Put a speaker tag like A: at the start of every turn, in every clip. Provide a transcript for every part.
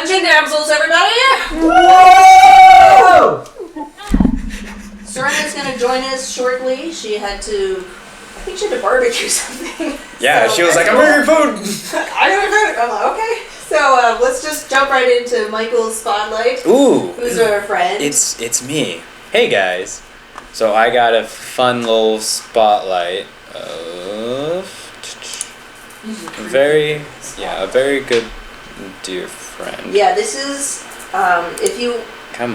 A: Dungeon Damsels, everybody!
B: Whoa!
A: Serena's gonna join us shortly. She had to barbecue something.
B: Yeah,
A: So,
B: she was like, I'm ordering food!
A: I'm like, okay. So let's just jump right into Michael's spotlight.
B: Ooh.
A: Who's our friend?
B: It's me. Hey guys. So I got a fun little spotlight of a very good dear friend.
A: Yeah, this is if you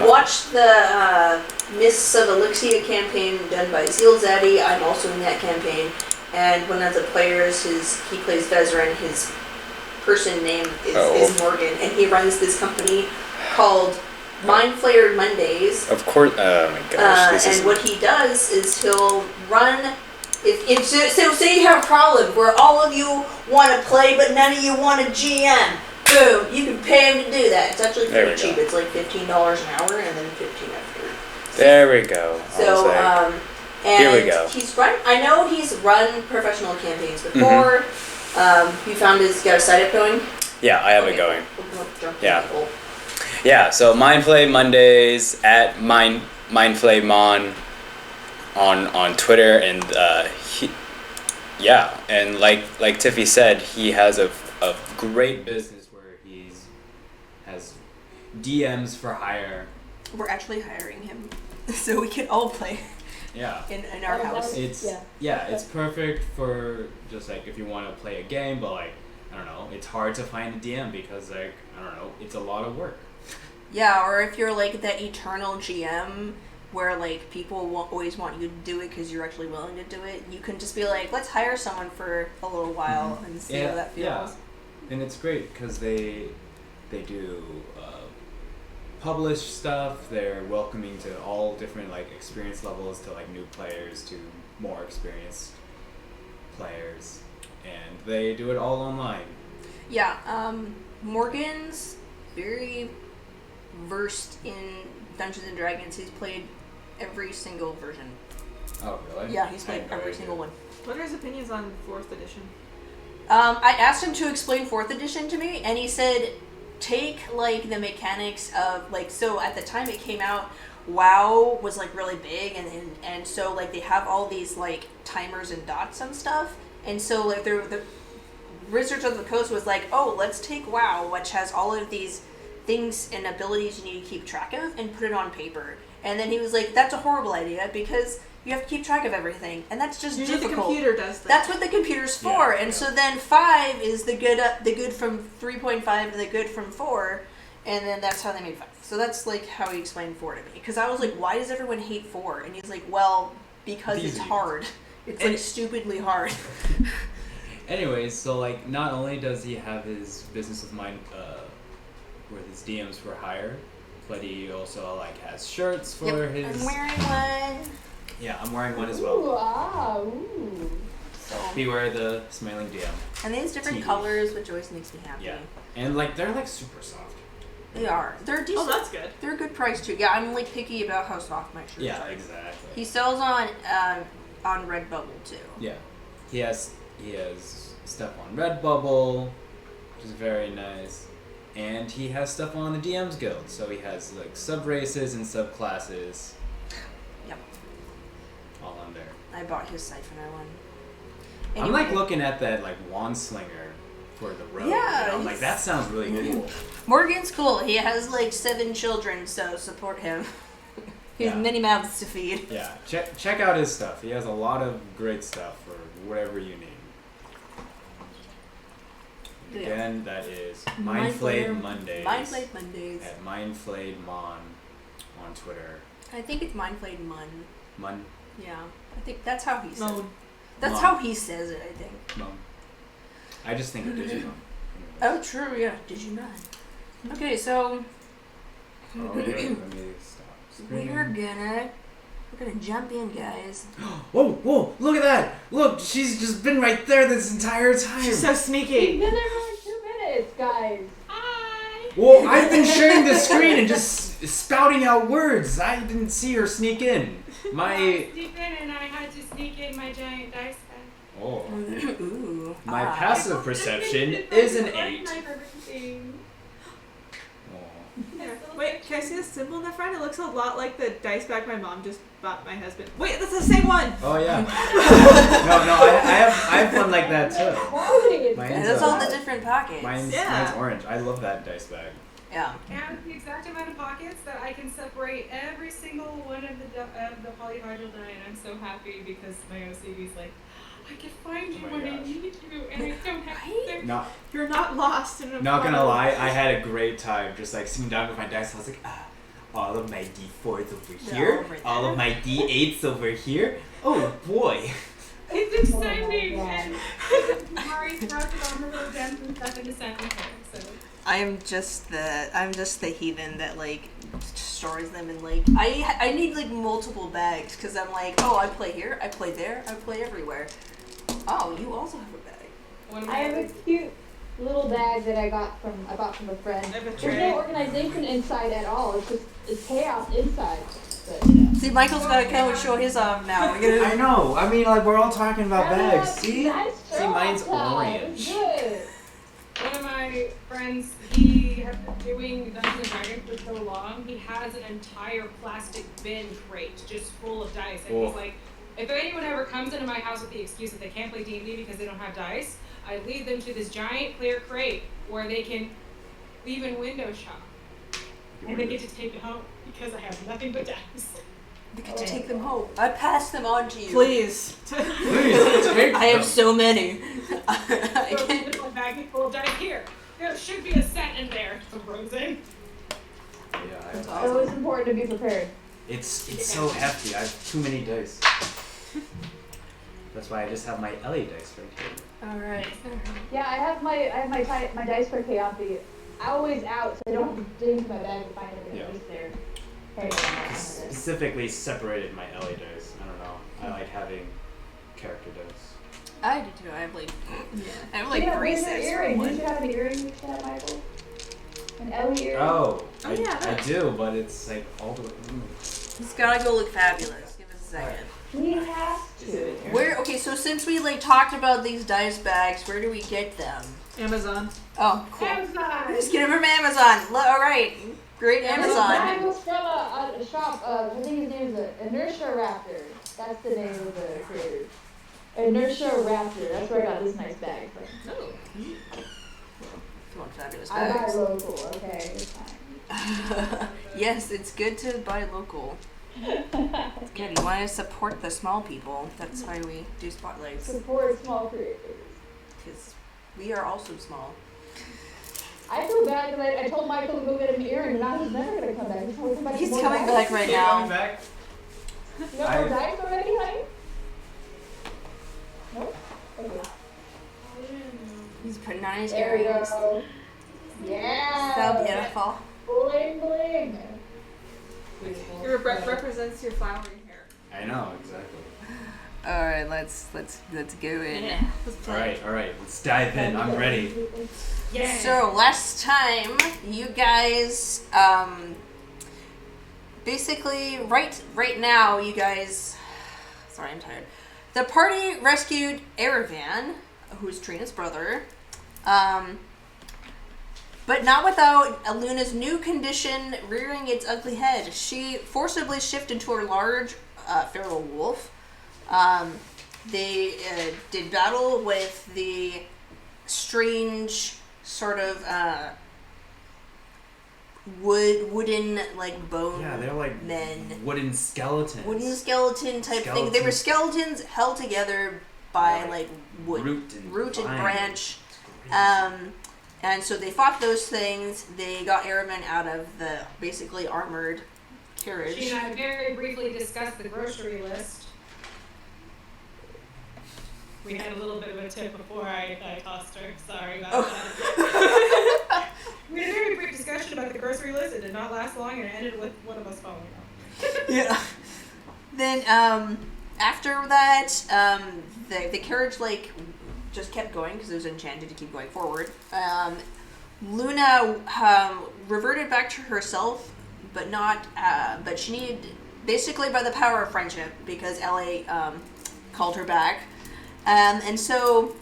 A: watch the Mists of Elixir campaign done by Zeal Zaddy, I'm also in that campaign. And one of the players, he plays Vezran, his person name is Morgan, and he runs this company called Mind Flayer Mondays.
B: Of course, oh my gosh.
A: And what he does is he'll run, so say you have a problem where all of you want to play but none of you want a GM. Boom, you can pay him to do that. It's actually pretty cheap. It's like $15 an hour and then $15 after.
B: There we go.
A: So, and
B: here we go.
A: I know he's run professional campaigns before. You got a site up going?
B: Yeah, I have it going.
A: Yeah.
B: Yeah, so Mindflay Mondays at Mindflaymon on Twitter, and and like Tiffy said, he has a great business where has DMs for hire.
A: We're actually hiring him so we can all play.
B: Yeah.
A: In our house.
B: It's perfect for just like if you want to play a game, but like I don't know, it's hard to find a DM because like I don't know, it's a lot of work.
A: Yeah, or if you're like that eternal GM where like people always want you to do it because you're actually willing to do it, you can just be like, let's hire someone for a little while and see how that feels.
B: Yeah, and it's great because they do publish stuff. They're welcoming to all different like experience levels, to like new players to more experienced players, and they do it all online.
A: Yeah, Morgan's very versed in Dungeons and Dragons. He's played every single version.
B: Oh, really?
A: Yeah, he's played every single one.
C: What are his opinions on 4th edition?
A: I asked him to explain 4th edition to me, and he said, take like the mechanics of like, so at the time it came out, WoW was like really big, and so like they have all these like timers and dots and stuff, and so like the Wizards of the Coast was like, oh, let's take WoW, which has all of these things and abilities you need to keep track of, and put it on paper. And then he was like, that's a horrible idea because you have to keep track of everything, and that's just difficult.
C: The computer does that.
A: That's what the computer's for. And so then 5 is the good from 3.5 to the good from 4, and then that's how they made 5. So that's like how he explained 4 to me. Because I was like, why does everyone hate 4? And he's like, well, because it's hard. It's like stupidly hard.
B: Anyways, so like not only does he have his business of mine where his DMs for hire, but he also like has shirts for his.
A: I'm wearing one.
B: Yeah, I'm wearing one as well.
D: Ooh, ooh.
B: So beware the smiling DM.
A: And they have different colors, which always makes me happy.
B: Yeah, and like they're like super soft.
A: They are. They're decent.
C: Oh, that's good.
A: They're a good price too. Yeah, I'm like picky about how soft my shirts are.
B: Yeah, exactly.
A: He sells on Redbubble too.
B: Yeah, he has stuff on Redbubble, which is very nice. And he has stuff on the DM's Guild, so he has like sub-races and sub-classes.
A: Yep.
B: All on there.
A: I bought his Siphoner one.
B: Anyway. I'm like looking at that like wand slinger for the road.
A: Yeah.
B: I'm like, that sounds really cool.
A: Morgan's cool. He has like 7 children, so support him. He has many mouths to feed.
B: Yeah. Check out his stuff. He has a lot of great stuff for whatever you need. Again, that is Mindflayed Mondays.
A: Mindflayed Mondays.
B: At Mindflayed Mon on Twitter.
A: I think it's Mindflayed Mun.
B: Mun?
A: Yeah. I think that's how he says it. That's
B: Mon.
A: how he says it, I think.
B: Mon. I just think of Digimon.
A: Oh, true, yeah. Digimon. Okay, so...
B: let me stop screaming.
A: We're gonna jump in, guys.
B: Whoa, look at that! Look, she's just been right there this entire time.
C: She's so sneaky.
D: We've been there for like 2 minutes, guys.
C: Hi!
B: Well, I've been sharing the screen and just spouting out words. I didn't see her sneak in.
E: I sneak in and I had to sneak in my giant dice bag.
B: Oh.
A: Ooh.
B: My passive perception is an 8.
C: Wait, can I see the symbol in the front? It looks a lot like the dice bag my mom just bought my husband. Wait, that's the same one!
B: Oh yeah. I have one like that too.
A: And that's all the different pockets.
B: Mine's orange. I love that dice bag.
A: Yeah.
E: I have the exact amount of pockets that I can separate every single one of the polyhedral die, and I'm so happy because my OCD's like, I can find you when I need you, and I don't have to.
C: You're not lost in a
B: Not gonna lie, I had a great time just like sitting down with my dice. I was like, all of my D4s over here, all of my D8s over here. Oh boy.
E: It's exciting, and Mari's brought it on her little gems and stuff in the center, so.
A: I'm just the heathen that like stores them in like I need like multiple bags because I'm like, oh, I play here, I play there, I play everywhere. Oh, you also have a bag.
D: I have a cute little bag that I bought from a friend. There's no organization inside at all. It's chaos inside. But, yeah.
A: See, Michael's gotta come and show his off now.
B: I know. I mean, like we're all talking about bags. See,
D: nice
B: see, mine's
D: time.
B: orange.
D: Good.
E: One of my friends, he has been doing Dungeons and Dragons for so long, he has an entire plastic bin crate just full of dice. And he's like, if anyone ever comes into my house with the excuse that they can't play D&D because they don't have dice, I lead them to this giant clear crate where they can leave and window shop. And they get to take it home because I have nothing but dice.
A: You get to take them home. I pass them on to you.
C: Please.
B: Please, take
A: I have
B: them.
A: so many.
E: I can't put a bag full of dice here. There should be a set in there. Frozen.
B: Yeah,
D: So it's important to be prepared.
B: it's so hefty. I have too many dice. That's why I just have my LA dice right here.
A: All right.
D: Yeah, I have my dice for Keyanthi always out, so I don't have to dig into my bag to find it.
B: Yeah.
D: It's just there.
B: I specifically separated my LA dice. I don't know. I like having character dice.
A: I do too. I have like, I have like
D: Yeah,
A: three
D: where's your
A: sets.
D: earring? Did you have an earring you said, Michael? An Ellie earring?
B: Oh,
C: Oh, yeah,
B: I
C: that-
B: do, but it's like all the way.
A: He's gotta go look fabulous. Give us a second.
D: He has to.
A: Where? Okay, so since we like talked about these dice bags, where do we get them?
C: Amazon.
A: Oh, cool.
E: Amazon.
A: Just get them from Amazon. All right, great Amazon.
D: Mine was from a shop, I think his name is Inertia Raptor. That's the name of the creator. Inertia Raptor. That's where I got this nice bag from.
A: Oh. If you want fabulous
D: I buy
A: bags.
D: local, okay? It's fine.
A: Yes, it's good to buy local. It's good. You want to support the small people. That's why we do spotlights.
D: Support small creators.
A: Because we are also small.
D: I feel bad because I told Michael to go get an earring, and now he's never going to come back.
A: He's coming back right now.
B: back?
D: You got more dice already, honey? Nope. Okay.
A: He's putting on his
D: There we
A: earrings.
D: go. Yeah.
A: So beautiful.
D: Bling bling.
C: It represents your flowery hair.
B: I know exactly.
A: All right, let's go in.
B: All right. Let's dive in. I'm ready.
E: Yeah.
A: So last time, you guys, basically, right now, you guys. Sorry, I'm tired. The party rescued Erevan, who's Trina's brother, but not without Luna's new condition rearing its ugly head. She forcibly shifted into a large feral wolf. They did battle with the strange sort of wooden like bone
B: Yeah, they're like
A: men.
B: wooden skeletons.
A: Wooden skeleton type thing. They were skeletons held together by like wood, root and branch. And so they fought those things. They got Erevan out of the basically armored carriage.
E: She and I very briefly discussed the grocery list. We had a little bit of a tip before I tossed her. Sorry about that. We had a very brief discussion about the grocery list. It did not last long, and it ended with one of us following up.
A: Yeah. Then after that, the carriage like just kept going because it was enchanted to keep going forward. Luna reverted back to herself, but not. But she needed basically by the power of friendship because LA called her back, and so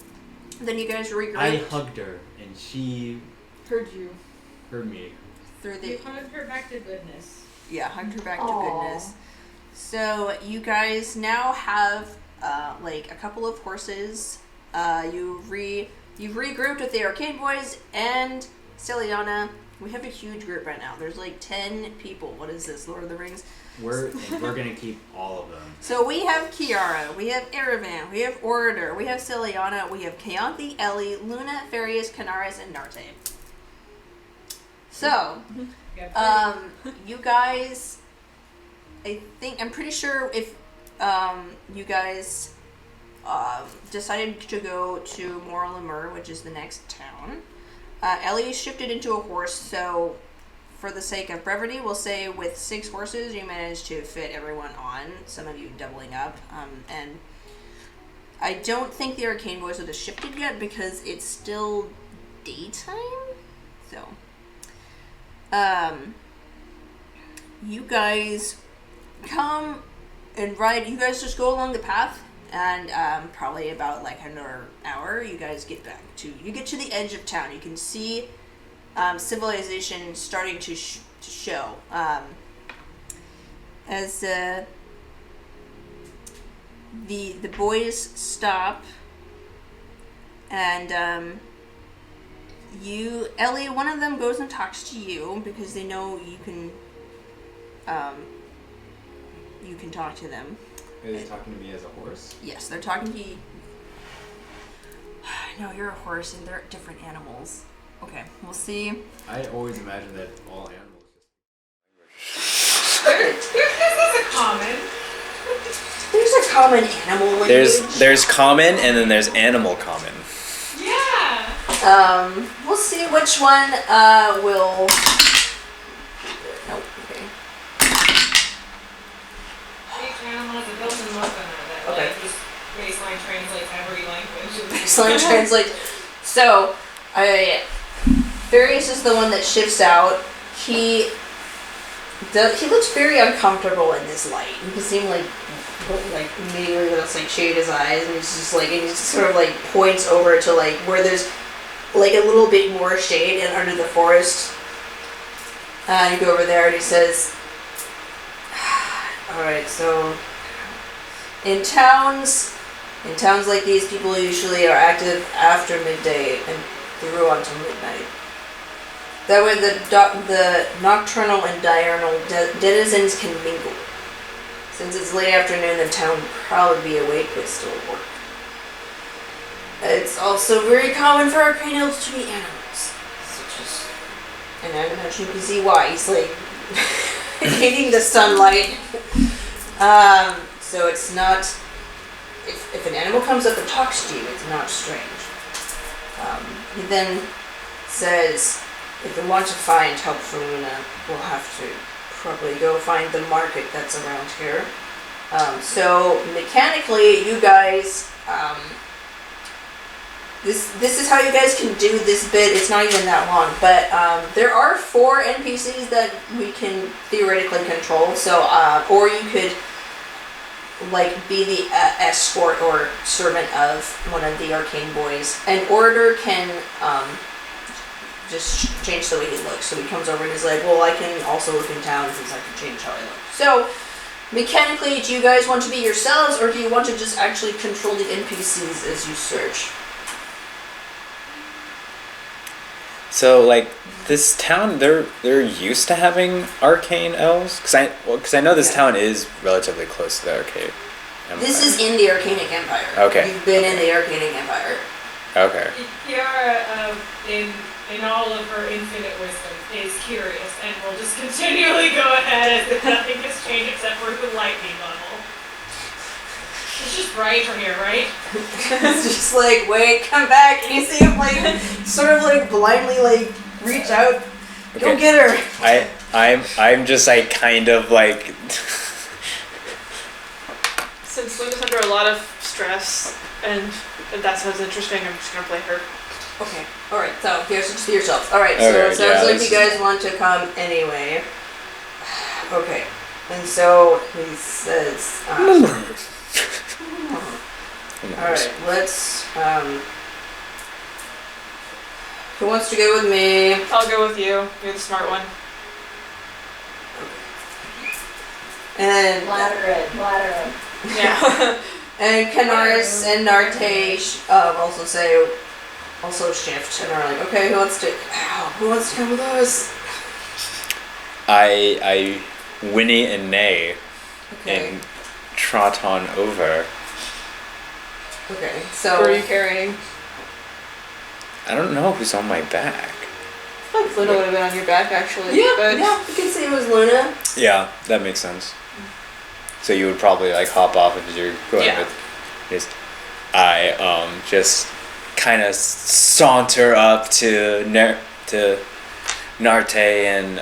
A: then you guys regrouped.
B: I hugged her and she
A: Heard you.
B: heard me.
A: through the
E: You hugged her back to goodness.
A: hug her back to
D: Aw.
A: goodness. So you guys now have like a couple of horses. You've regrouped with the Arcane Boys and Celiana. We have a huge group right now. There's like 10 people. What is this, Lord of the Rings?
B: We're gonna keep all of them.
A: So we have Ciara, we have Erevan, we have Orator, we have Celiana, we have Keyanthi, Ellie, Luna, Farius, Canaris, and Narte. So, you guys, I'm pretty sure if you guys decided to go to Moral-Lemur, which is the next town, Ellie shifted into a horse, so for the sake of brevity, we'll say with 6 horses, you managed to fit everyone on, some of you doubling up, and I don't think the Arcane Boys would have shifted yet because it's still daytime, so, you guys come and ride, you guys just go along the path, and probably about like another hour, you guys get to the edge of town. You can see civilization starting to show. As the boys stop, and Ellie, one of them goes and talks to you because they know you can talk to them.
B: Are they talking to me as a horse?
A: Yes, they're talking to you. No, you're a horse and they're different animals. Okay, we'll see.
B: I always imagine that all animals
E: This is a common.
A: There's a common animal language.
F: There's common and then there's animal common.
E: Yeah.
A: We'll see which one will. Nope. Okay.
E: Each animal has a built-in weapon that
A: Okay.
E: just baseline translates every language.
A: Baseline translate. So, Farius is the one that shifts out. He looks very uncomfortable in this light. You can see him like immediately let's like shade his eyes, and he's just like, and he just sort of like points over to like where there's like a little bit more shade and under the forest. You go over there and he says, "All right, so in towns like these, people usually are active after midday and through until midnight. That way the nocturnal and diurnal denizens can mingle. Since it's late afternoon, the town will probably be awake but still at work. It's also very common for arcane elves to be animals, such as, and I imagine you can see why. He's like hating the sunlight. So it's not, if an animal comes up and talks to you, it's not strange. He then says, if we want to find help for Luna, we'll have to probably go find the market that's around here. So mechanically, you guys, this is how you guys can do this bit. It's not even that long, but there are 4 NPCs that we can theoretically control. So, or you could like be the escort or servant of one of the Arcane Boys. An Orator can just change the way he looks. So he comes over and he's like, well, I can also look in town since I can change how I look. So mechanically, do you guys want to be yourselves, or do you want to just actually control the NPCs as you search?
F: So like this town, they're used to having arcane elves, because I know this town is relatively close to the arcane empire.
A: This is in the Arcanic Empire.
F: Okay.
A: You've been in the Arcanic Empire.
F: Okay.
E: Ciara, in all of her infinite wisdom, is curious and will just continually go ahead as if nothing has changed except for the lightning level. It's just bright from here, right?
A: It's just like, wait, come back, and you see him like, sort of like blindly like reach out, go get her.
F: I'm just like kind of like.
C: Since Luna's under a lot of stress, and that sounds interesting, I'm just gonna play her.
A: Okay, alright, so here's just to yourselves. Alright, so
F: Okay,
A: it sounds
F: yeah,
A: like you guys want to come anyway. Okay, and so he says, alright, let's, who wants to go with me?
C: I'll go with you. You're the smart one.
A: And
D: Bladder red.
A: yeah. And Canaris and Narte also shift and are like, okay, who wants to come with us?
F: I whinny and neigh
A: Okay.
F: and trot on over.
A: Okay.
C: Who
A: So
C: are you carrying?
F: I don't know who's on my back.
C: I thought Luna would have been on your back actually.
A: yeah,
C: but
A: you can say it was Luna.
F: Yeah, that makes sense. So you would probably like hop off if you're going
A: Yeah.
F: with just I just kind of saunter up to Narte and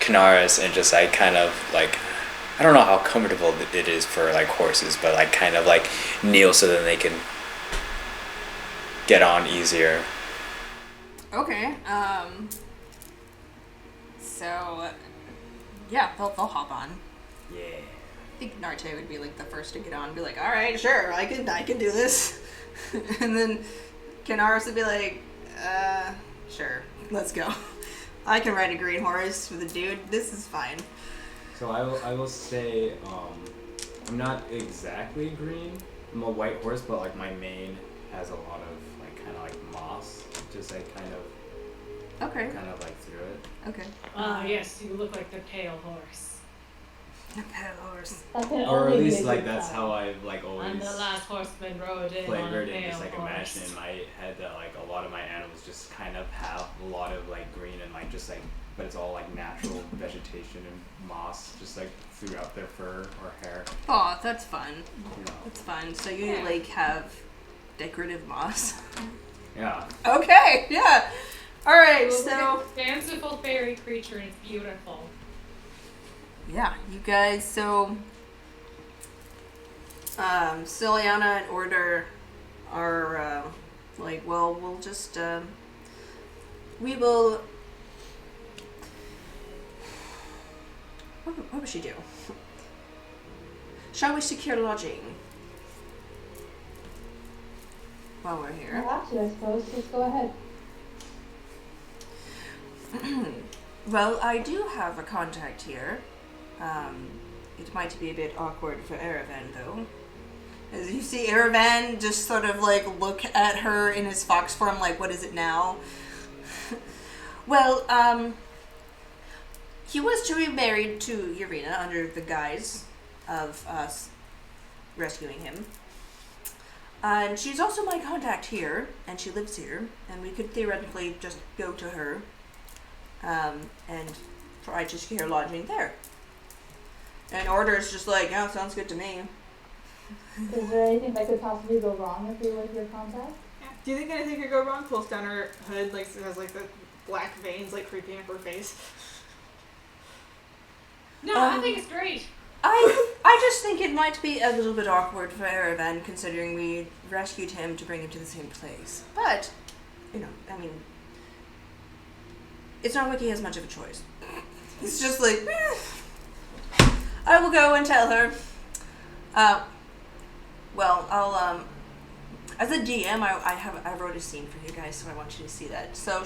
F: Canaris and just like kind of like I don't know how comfortable it is for like horses, but like kind of like kneel so that they can get on easier.
A: Okay. So yeah, they'll hop on.
B: Yeah.
A: I think Narte would be like the first to get on and be like, all right, sure, I can do this. And then Canaris would be like, sure, let's go. I can ride a green horse with a dude. This is fine.
B: So I will say I'm not exactly green. I'm a white horse, but like my mane has a lot of like kind of like moss, just like kind of like through it.
A: Okay.
E: Yes, you look like the pale horse.
A: A pale horse.
D: That can
B: Or at
D: only be
B: least
D: a
B: like
D: good
B: that's
D: sign.
B: how I've like
E: And
B: always
E: the last horseman rode in on a
B: flavored and
E: pale
B: just like
E: horse.
B: imagined in my head that like a lot of my animals just kind of have a lot of like green and like just like but it's all like natural vegetation and moss just like throughout their fur or hair.
A: Oh, that's fun.
B: You know.
A: That's fun. So you
E: Yeah.
A: like have decorative moss.
B: Yeah.
A: Okay. Yeah. All right.
E: It looks
A: So
E: like a fanciful fairy creature and it's beautiful.
A: yeah, you guys. So Ciliana and Order are like, well, we'll just we will. What would she do? Shall we secure lodging while we're
D: I'll
A: here?
D: have to, I suppose. Just go ahead.
A: Well, I do have a contact here. It might be a bit awkward for Erevan, though. As you see Erevan just sort of like look at her in his fox form, like, what is it now? Well, he was to be married to Urena under the guise of us rescuing him. And she's also my contact here, and she lives here, and we could theoretically just go to her and try to secure lodging there. And Order is just like, yeah, sounds good to me.
D: Is there anything that could possibly go wrong if you're with your contact?
C: Do you think anything could go wrong? Pulls down her hood, like it has like the black veins like creeping up her face.
E: No, I think it's great.
A: I just think it might be a little bit awkward for Erevan, considering we rescued him to bring him to the same place. But, you know, I mean, it's not like he has much of a choice. It's just like, I will go and tell her. Well, I'll, as a DM, I wrote a scene for you guys, so I want you to see that. So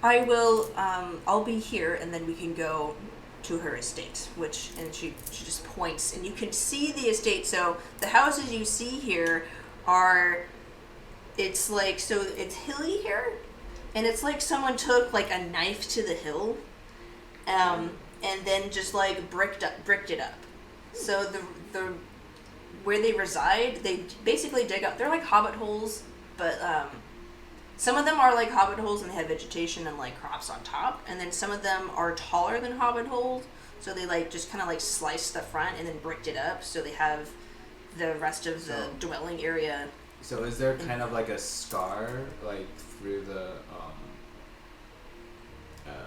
A: I'll be here, and then we can go to her estate, and she just points, and you can see the estate. So the houses you see here it's hilly here, and it's like someone took like a knife to the hill, and then just like bricked it up. So the where they reside, they basically dig up. They're like hobbit holes, but some of them are like hobbit holes and they have vegetation and like crops on top, and then some of them are taller than hobbit holes, so they like just kind of like sliced the front and then bricked it up, so they have the rest of the dwelling area.
B: So is there kind of like a scar like through the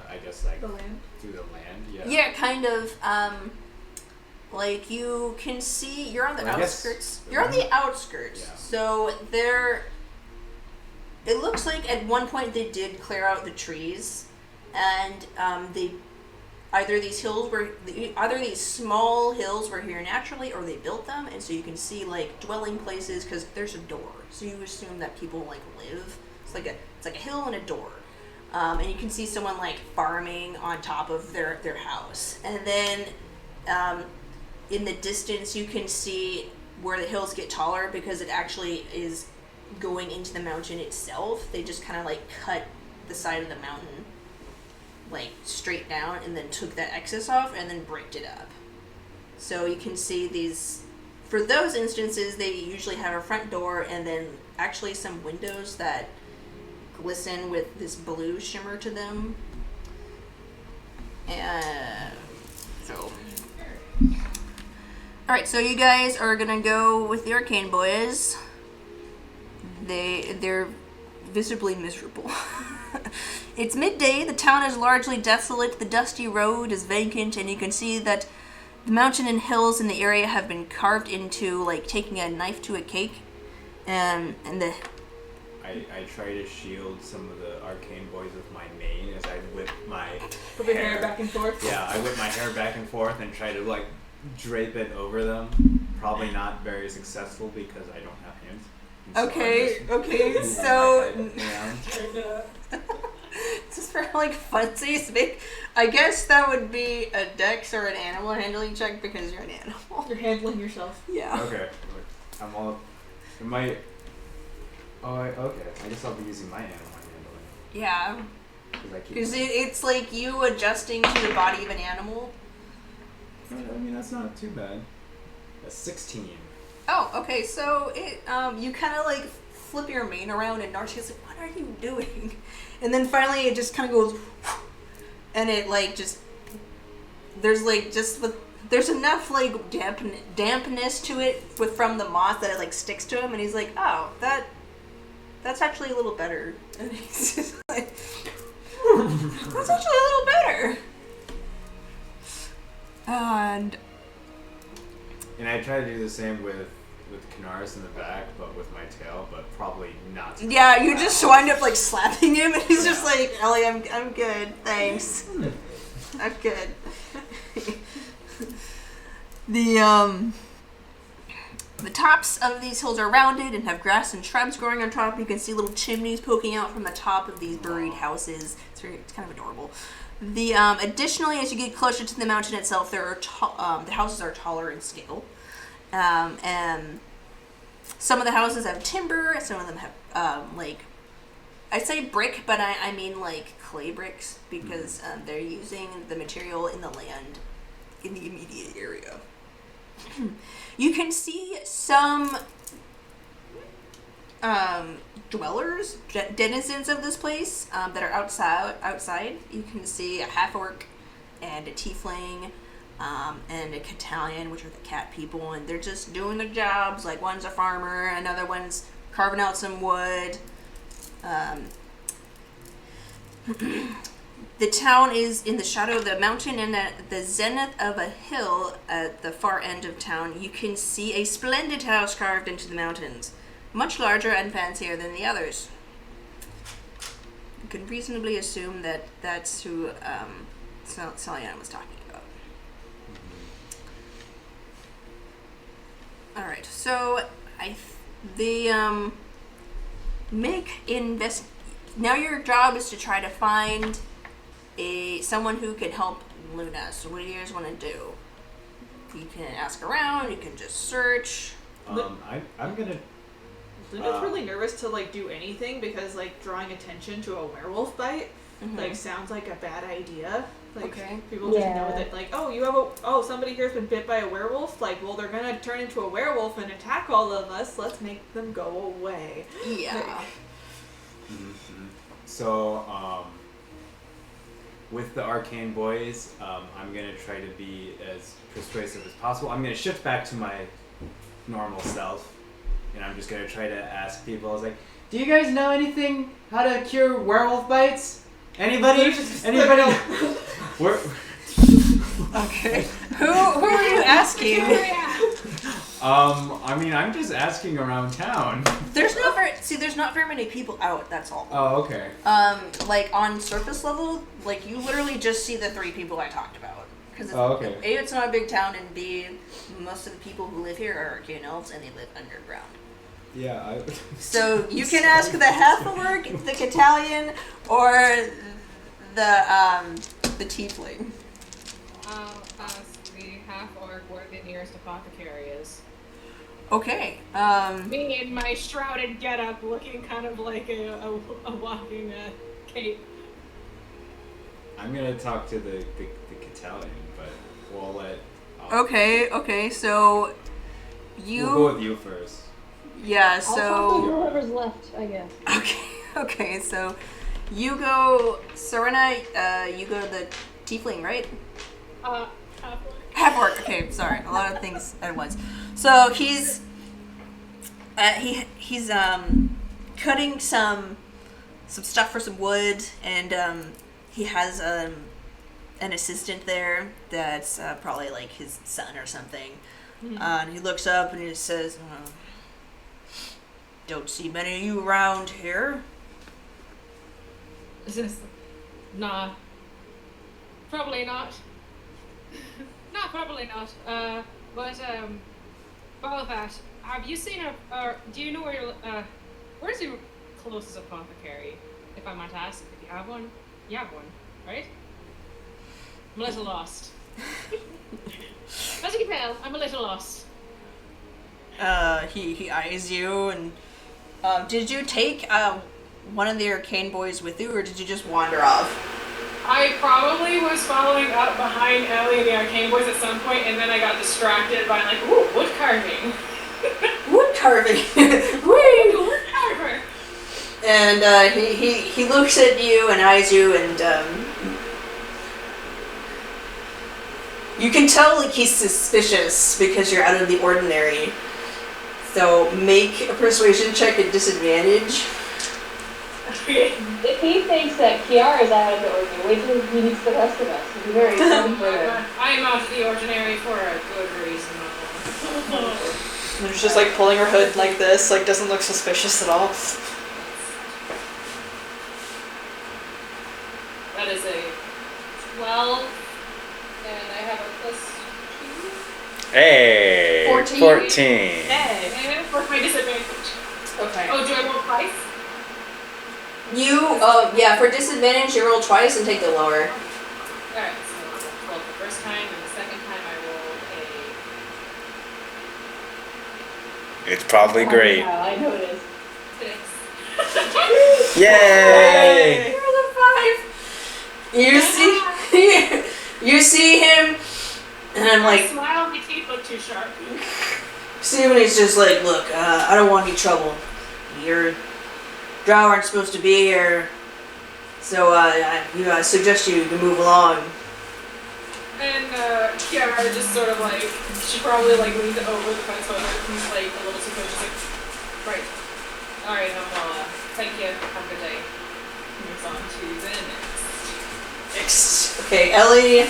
B: I guess like
C: The land?
B: through the land? Yeah.
A: Yeah, kind of. Like you can see, you're on the
B: Well, I guess-
A: outskirts. You're on the outskirts.
B: Yeah.
A: So there. It looks like at one point they did clear out the trees, and they either these small hills were here naturally, or they built them, and so you can see like dwelling places because there's a door. So you assume that people like live. It's like a hill and a door. And you can see someone like farming on top of their house. And then in the distance you can see where the hills get taller because it actually is going into the mountain itself. They just kind of like cut the side of the mountain like straight down and then took that excess off and then bricked it up. So you can see these, for those instances, they usually have a front door and then actually some windows that glisten with this blue shimmer to them. And so, alright, so you guys are gonna go with the Arcane Boys. They're visibly miserable. It's midday, the town is largely desolate, the dusty road is vacant, and you can see that the mountain and hills in the area have been carved into, like, taking a knife to a cake. And the...
B: I try to shield some of the Arcane Boys with my mane as I whip my
C: Put your hair back and forth.
B: Yeah, I whip my hair back and forth and try to, like, drape it over them. Probably not very successful because I don't have hands.
A: Okay, so... Just for like funsies, I guess that would be a dex or an animal handling check because you're an animal.
C: You're handling yourself.
A: Yeah.
B: Okay. I'm all... It might... Oh, okay. I guess I'll be using my animal handling.
A: Yeah.
B: Because
A: it's like you adjusting to the body of an animal.
B: I mean, that's not too bad. That's 16.
A: Oh, okay. So you kind of like flip your mane around and Narcia's like, what are you doing? And then finally it just kind of goes, and it like just, there's like there's enough like dampness to it from the moth that it like sticks to him, and he's like, oh, that's actually a little better. And he's just like, that's actually a little better. And
B: I try to do the same with Canaris in the back, but with my tail, but probably not.
A: Yeah, you just wind up like slapping him, and he's just like, Ellie, I'm good, thanks. I'm good. The tops of these hills are rounded and have grass and shrubs growing on top. You can see little chimneys poking out from the top of these buried houses. It's kind of adorable. Additionally, as you get closer to the mountain itself, there are the houses are taller in scale. And some of the houses have timber, some of them have, like, I say brick, but I mean, like, clay bricks, because they're using the material in the land in the immediate area. You can see some dwellers, denizens of this place, that are outside. You can see a half-orc and a tiefling, and a Catalian, which are the cat people, and they're just doing their jobs. Like, one's a farmer, another one's carving out some wood. The town is in the shadow of the mountain, and at the zenith of a hill at the far end of town, you can see a splendid house carved into the mountains, much larger and fancier than the others. You can reasonably assume that that's who Saliana was talking about. Alright, so now your job is to try to find someone who can help Luna. So what do you guys want to do? You can ask around, you can just search.
B: I'm gonna...
C: Luna's really nervous to like do anything because like drawing attention to a werewolf bite like sounds like a bad idea. Like,
A: okay.
C: People just know that, like, somebody here's been bit by a werewolf. Like, well, they're gonna turn into a werewolf and attack all of us. Let's make them go away.
A: Yeah.
B: So, with the Arcane Boys, I'm gonna try to be as persuasive as possible. I'm gonna shift back to my normal self, and I'm just gonna try to ask people. I was like, do you guys know anything how to cure werewolf bites? Anybody? Anybody?
A: Okay. Who are you asking?
B: I mean, I'm just asking around town.
A: There's not very many people out, that's all.
B: Oh, okay.
A: Like on surface level, like you literally just see the 3 people I talked about. Because
B: okay.
A: A, it's not a big town, and B, most of the people who live here are arcane elves and they live underground.
B: Yeah,
A: So you can ask the half-orc, the Catalan, or the tiefling.
E: I'll ask the half-orc where the nearest apothecary is.
A: Okay.
E: Me in my shrouded getup, looking kind of like a walking cape.
B: I'm gonna talk to the Catalan, but we'll let.
A: Okay. So you.
B: We'll go with you first.
A: Yeah.
D: I'll talk to
A: So.
D: whoever's left, I guess.
A: Okay. So you go, Serena. You go to the tiefling, right? Half-orc. Okay. Sorry. A lot of things at once. So he's cutting some stuff for some wood, and he has an assistant there that's probably like his son or something. And he looks up and he says, "Don't see many of you around here."
E: Nah. Probably not. No, probably not. But Belfast, have you seen do you know where's your closest apothecary, if I might ask? If you have one? You have one, right? I'm a little lost. As you can tell, I'm a little lost.
A: He eyes you and, did you take, one of the arcane boys with you, or did you just wander off?
E: I probably was following up behind Ellie and the arcane boys at some point, and then I got distracted by like, ooh, wood carving.
A: Wood carving!
E: Woo! Wood carver!
A: And, he looks at you and eyes you, and, you can tell, like, he's suspicious because you're out of the ordinary. So make a persuasion check at disadvantage.
D: If he thinks that Kiara's out of the ordinary, wait till he meets the rest of us. It'll be very fun for him.
E: I'm out of the ordinary for a good reason.
G: And she's just like pulling her hood like this, like doesn't look suspicious at all.
E: That is a 12, and I have a +2.
F: Hey! 14.
E: Hey, what's my disadvantage?
A: Okay.
E: Oh, do I roll twice?
A: You, for disadvantage, you roll twice and take the lower.
E: Alright, so I rolled 12 the first time, and the second time I rolled
F: It's probably great.
D: Yeah, I know it is.
E: a 6.
F: Yay!
A: You're the 5. You see him, and I'm
E: My
A: like,
E: smile, my teeth look too sharp.
A: see him, and he's just like, look, I don't want any trouble. Your drow aren't supposed to be here, so I suggest you move along.
E: And Kiara just sort of like, she probably like leaned over the fence over and like a little suspicious, like, right. Alright, well, thank you. Have a good day. Moves on to the next.
A: Okay, Ellie,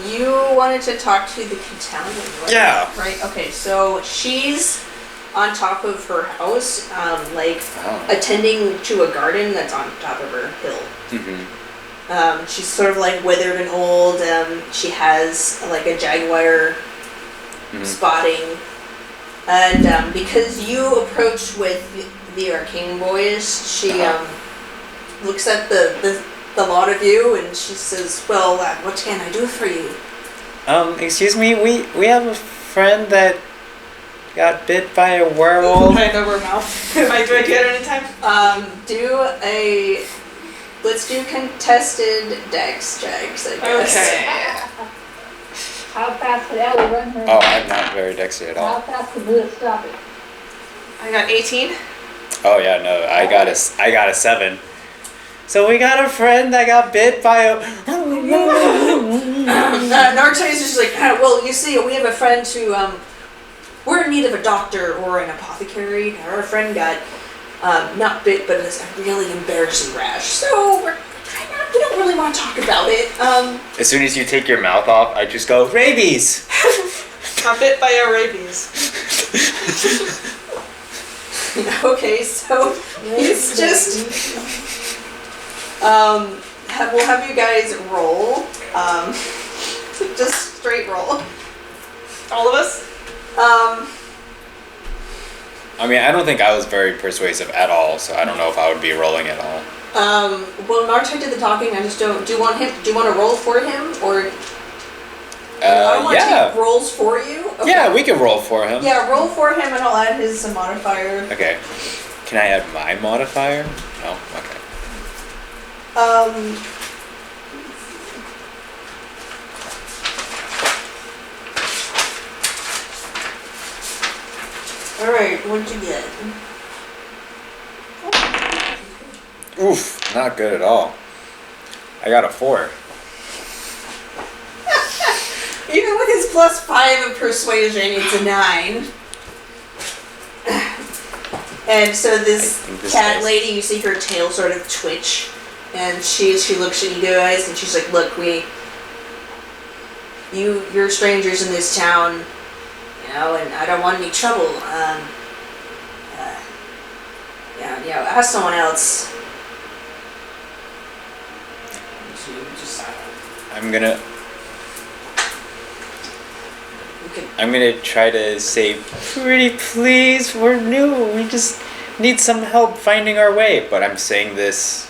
A: you wanted to talk to the Catalan, right?
F: Yeah.
A: Right, okay, so she's on top of her house, attending to a garden that's on top of her hill.
F: Mm-hmm.
A: She's sort of like withered and old. She has like a jaguar spotting. And because you approached with the arcane boys, she looks at the lot of you and she says, well, what can I do for you?
F: Excuse me, we have a friend that got bit by a werewolf.
G: Right over her mouth. Do I get it anytime?
A: Let's do contested dex checks, I guess.
G: Okay.
D: How fast could Ellie run her?
F: Oh, I'm not very dexy at
D: How
F: all.
D: fast could Blue stop it?
G: I got 18.
F: Oh yeah, no, I got a 7. So we got a friend that got bit by a.
A: Narc's just like, well, you see, we have a friend who, we're in need of a doctor or an apothecary. Our friend got, not bit, but it's a really embarrassing rash. So we don't really want to talk about it.
F: As soon as you take your mouth off, I just go rabies.
G: Got bit by a rabies.
A: Okay, so it's just, we'll have you guys roll, just straight roll.
G: All of us?
F: I mean, I don't think I was very persuasive at all, so I don't know if I would be rolling at all.
A: Well, Nartek did the talking. I just don't. Do you want to roll for him, or? I don't want to take rolls for you. Okay.
F: Yeah, we can roll for him.
A: Yeah, roll for him, and I'll add his modifier.
F: Okay. Can I add my modifier? No. Okay.
A: All right, what'd you get?
F: Oof, not good at all. I got a 4.
A: Even with his +5 of persuasion, it's a 9. And so this cat lady, you see her tail sort of twitch, and she looks at you guys, and she's like, "Look, you're strangers in this town, you know, and I don't want any trouble. Ask someone else."
F: I'm gonna try to say, "Pretty please, we're new. We just need some help finding our way." But I'm saying this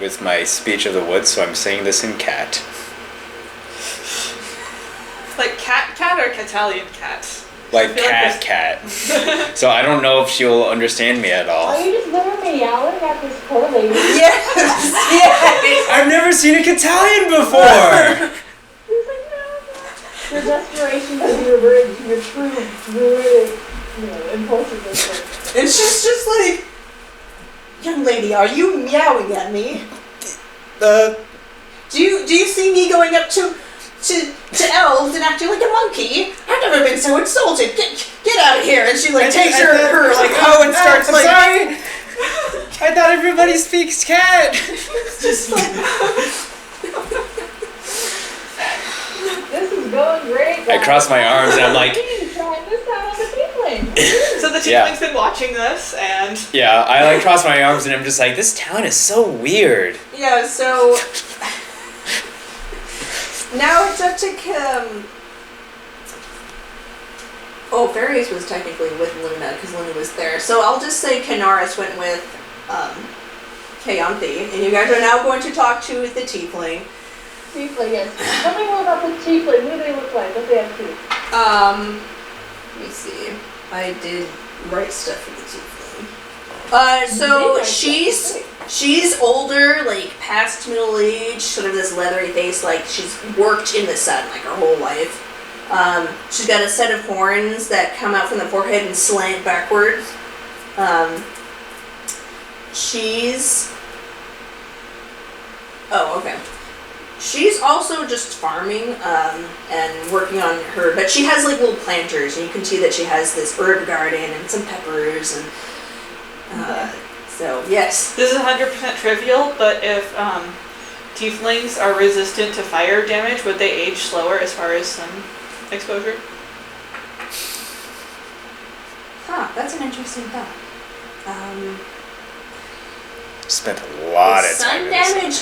F: with my speech of the woods, so I'm saying this in cat.
G: Like cat or Catalian cat?
F: Like cat. So I don't know if she'll understand me at all.
D: Are you just literally yelling at this poor lady?
A: Yes!
F: I've never seen a Catalian before!
D: He's like, no. Your desperation to be reversed, your true, druidic, impulsiveness.
A: And she's just like, "Young lady, are you meowing at me? Do you see me going up to elves and acting like a monkey? I've never been so insulted. Get out of here!" And she takes her hoe and starts
F: sorry. I thought everybody speaks cat.
A: just like.
D: This is going great, guys.
F: I cross my arms and I'm like,
D: trying this out on the tiefling.
G: So the tiefling's been watching this, and
F: yeah, I cross my arms and I'm just like, this town is so weird.
A: Yeah, so now it's up to Fairies was technically with Luna because Luna was there. So I'll just say Kenaris went with Keyanthi, and you guys are now going to talk to the tiefling.
D: Tiefling, yes. Tell me more about the tiefling. What do they look like? What do they have to do?
A: Let me see. I did write stuff for the tiefling. So she's older, like past middle age, sort of this leathery face, like she's worked in the sun like her whole life. She's got a set of horns that come out from the forehead and slant backwards. She's also just farming and working on her, but she has like little planters, and you can see that she has this herb garden and some peppers, and so yes.
G: This is 100% trivial, but if tieflings are resistant to fire damage, would they age slower as far as sun exposure?
A: That's an interesting thought.
F: Spent a lot of time
A: sun damage.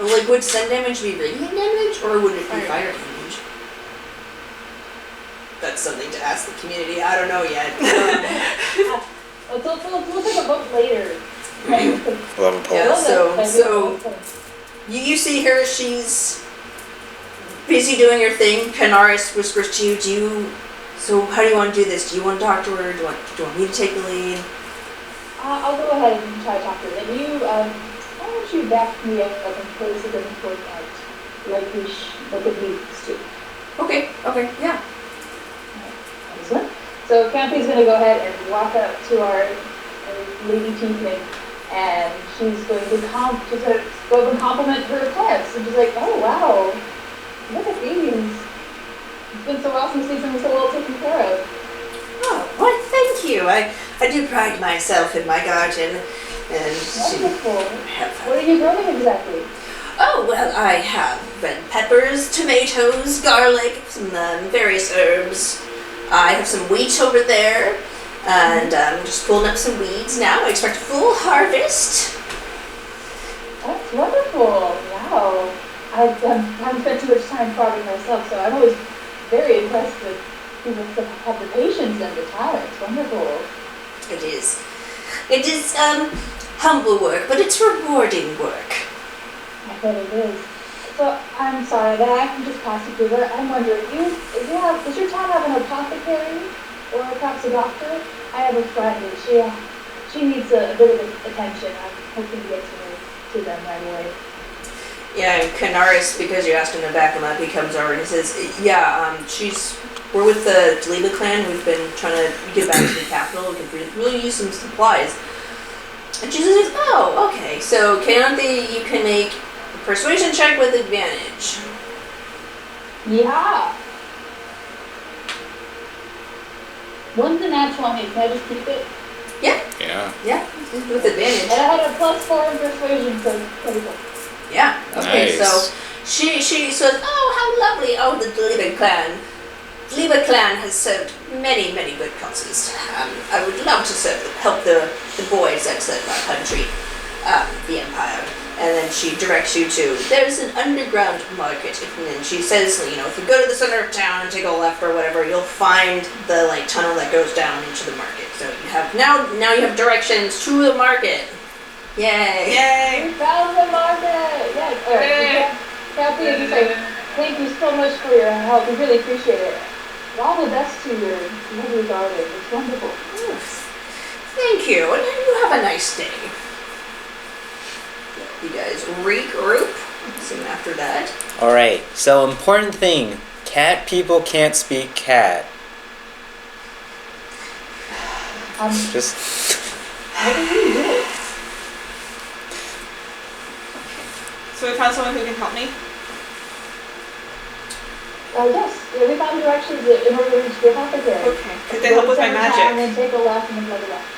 A: Like, would sun damage be radiant damage, or would it be fire damage? That's something to ask the community. I don't know yet.
D: Let's look at the book later.
F: We'll have a poll.
A: Yeah, so you see her. She's busy doing her thing. Kenaris whispers to you, so how do you want to do this? Do you want to talk to her? Do you want me to take the lead?
D: I'll go ahead and try to talk to her. And you, why don't you back me up in case it doesn't work out like it needs to?
A: Okay, yeah.
D: Excellent. So Keyanthi going to go ahead and walk up to our lady tiefling, and she's going to go up and compliment her pets. And she's like, "Oh wow, look at these. It's been so awesome to see something so well taken care of."
A: Oh, well, thank you. I do pride myself in my garden. And
D: wonderful. What are you growing exactly?
A: Oh, well, I have red peppers, tomatoes, garlic, some various herbs. I have some wheat over there, and I'm just pulling up some weeds now. I expect a full harvest.
D: That's wonderful. Wow. I haven't spent too much time farming myself, so I'm always very impressed with people that have the patience and the talent. It's wonderful.
A: It is. It is humble work, but it's rewarding work.
D: I bet it is. So I'm sorry that I can just pass you through, but I'm wondering, does your town have an apothecary or perhaps a doctor? I have a friend and she needs a bit of attention. I'm hoping to get to them right away.
A: Yeah, and Canaris, because you asked him to back him up, he comes over and he says, we're with the Deliba clan. We've been trying to get back to the capital. We could really use some supplies. And she says, oh, okay. So, Keyanthi, you can make a persuasion check with advantage.
D: Yeah. One's a nat 20. Can I just keep it?
F: Yeah.
A: Yeah, with advantage.
D: And I had a +4 in persuasion, so pretty cool.
A: Yeah. Okay.
F: Nice.
A: So she says, "Oh, how lovely! Oh, the Deliba clan. Deliba clan has served many good causes. I would love to help the boys exit my country, the Empire." And then she directs you to there's an underground market, and then she says, if you go to the center of town and take a left or whatever, you'll find the tunnel that goes down into the market. So you have now you have directions to the market. Yay!
G: Yay!
D: We found the market! Yes! Alright, Kathy, I just say, thank you so much for your help. We really appreciate it. All the best to your lovely garden. It's wonderful.
A: Yes. Thank you, and you have a nice day. You guys regroup soon after that.
F: Alright, so important thing. Cat people can't speak cat. Just...
D: How do you do it?
G: So we found someone who can help me?
D: Yes. Yeah, we found directions in order to reach the apothecary.
G: Okay. Could they help with my magic?
D: And then take a left and then go to left.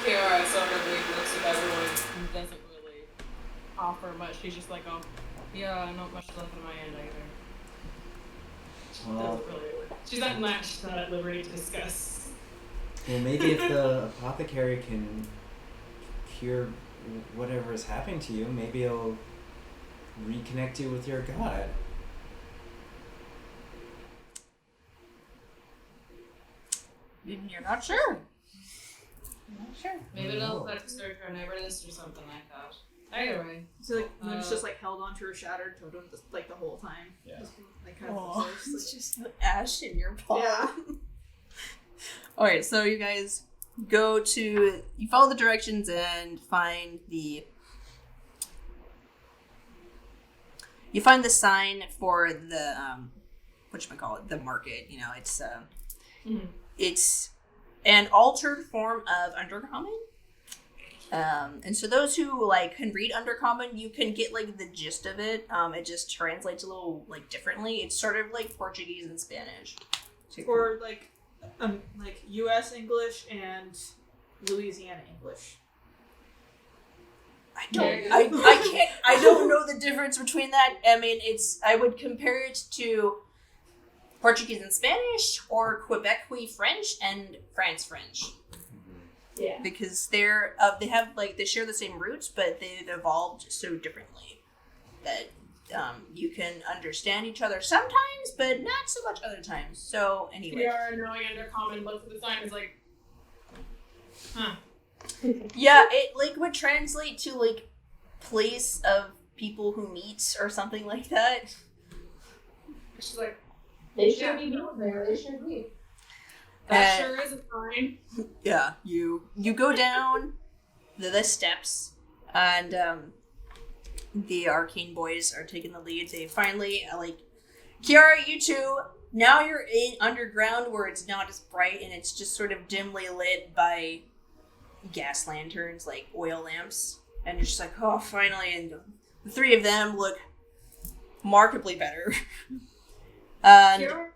E: Ciara sort of looks at everyone and doesn't really offer much. She's just like, oh, yeah, not much left on my end either.
B: Well,
E: Doesn't really. She's not at liberty to discuss.
B: well, maybe if the apothecary can cure whatever is happening to you, maybe it'll reconnect you with your god.
A: You're not sure.
E: Maybe it'll affect her neighborliness or something like that. Either way.
C: So Moon's just held onto her shattered totem the whole time.
B: Yeah.
C: Just, kind of
A: It's just the ash in your palm.
C: Yeah.
A: Alright, so you guys you follow the directions and find the sign for the the market. It's an altered form of Undercommon. And so those who can read Undercommon, you can get the gist of it. It just translates a little differently. It's sort of like Portuguese and Spanish.
C: Or U.S. English and Louisiana English.
A: I don't know the difference between that. I mean, I would compare it to Portuguese and Spanish or Quebecois French and France French.
D: Yeah.
A: Because they share the same roots, but they've evolved so differently that you can understand each other sometimes, but not so much other times. So anyway.
E: Ciara, knowing Undercommon, looks at the sign and is like, huh.
A: Yeah, it would translate to place of people who meet or something like that.
E: She's like,
D: They should be known there. They should be.
E: that sure is a sign.
A: Yeah, you go down the steps, and the arcane boys are taking the lead. They finally Ciara, you two. Now you're in underground where it's not as bright and it's just sort of dimly lit by gas lanterns, oil lamps, and you're just oh, finally. And the three of them look markedly better.
E: Ciara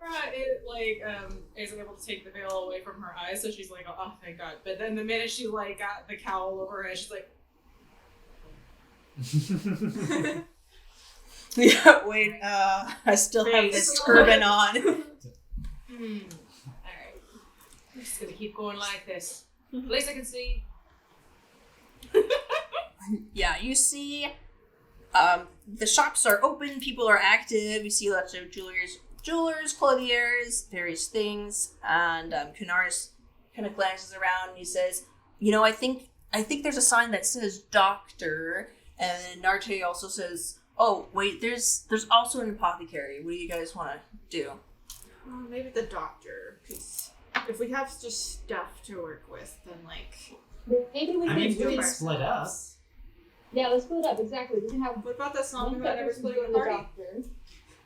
E: isn't able to take the veil away from her eyes, so she's like, oh, thank God. But then the minute she got the cowl over her head, she's like,
A: yeah, wait, I still have this turban on.
E: Alright. I'm just gonna keep going like this. At least I can see.
A: Yeah, you see, the shops are open, people are active, you see lots of jewelers, clothiers, various things, and Canaris kind of glances around and he says, I think there's a sign that says doctor. And then Narte also says, oh, wait, there's also an apothecary. What do you guys want to do?
C: Maybe the doctor, because if we have just stuff to work with, then
D: maybe we
H: can split up.
D: Yeah, let's split up, exactly. We can have
C: what about that song
D: one
C: about never
D: person
C: splitting
D: doing
C: the
D: the
C: party?
D: doctor.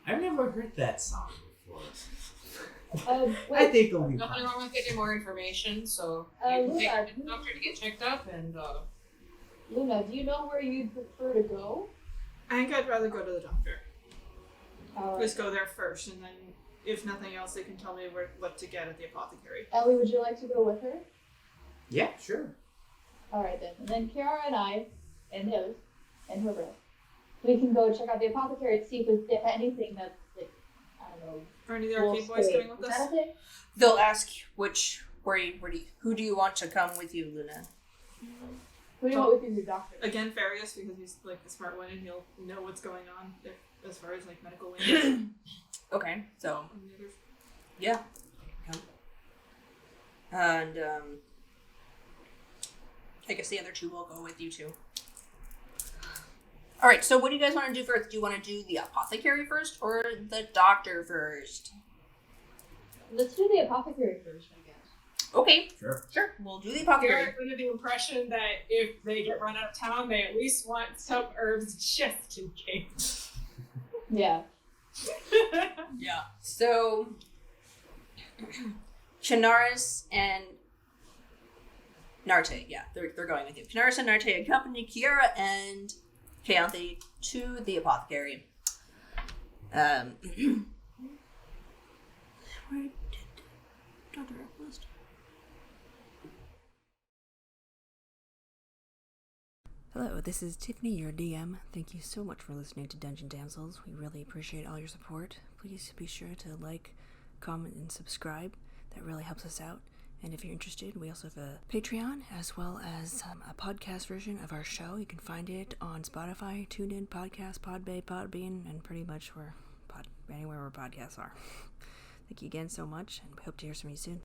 H: I've never heard that song before. I
D: Wait,
H: think it'll be
E: Nothing
H: fun.
E: wrong with getting more information, so
D: Luna,
E: you can take the doctor to get checked up and
D: Luna, do you know where you'd prefer to go?
C: I think I'd rather go to the doctor.
D: Alright.
C: Just go there first, and then if nothing else, they can tell me what to get at the apothecary.
D: Ellie, would you like to go with her?
H: Yeah, sure.
D: Alright then. And then Kiara and I, and Liz, and whoever else, we can go check out the apothecary to see if anything that's, I don't know.
C: Are any of the arcade boys coming with
D: Is
C: us?
D: that okay?
A: They'll ask who do you want to come with you, Luna?
D: Who do you want with you, your doctor?
C: Again, Farius, because he's the smart one and he'll know what's going on as far as medical wings.
A: Okay, so
C: And the others.
A: yeah, come. And I guess the other two will go with you too. All right, so what do you guys want to do first? Do you want to do the apothecary first or the doctor first?
D: Let's do the apothecary first, I guess.
A: Okay,
B: Sure.
A: We'll do the
E: they're
A: apothecary.
E: under the impression that if they get run out of town, they at least want some herbs just in case.
D: Yeah.
A: Yeah. So, Chinaris and Narte, yeah, they're going with you. Chinaris and Narte accompany Ciara and Keyanthi to the apothecary. Where did Dr. list? Hello, this is Tiffany, your DM. Thank you so much for listening to Dungeon Damsels. We really appreciate all your support. Please be sure to like, comment, and subscribe. That really helps us out. And if you're interested, we also have a Patreon as well as a podcast version of our show. You can find it on Spotify, TuneIn, Podcast, Podbean, and pretty much anywhere where podcasts are. Thank you again so much, and we hope to hear from you soon.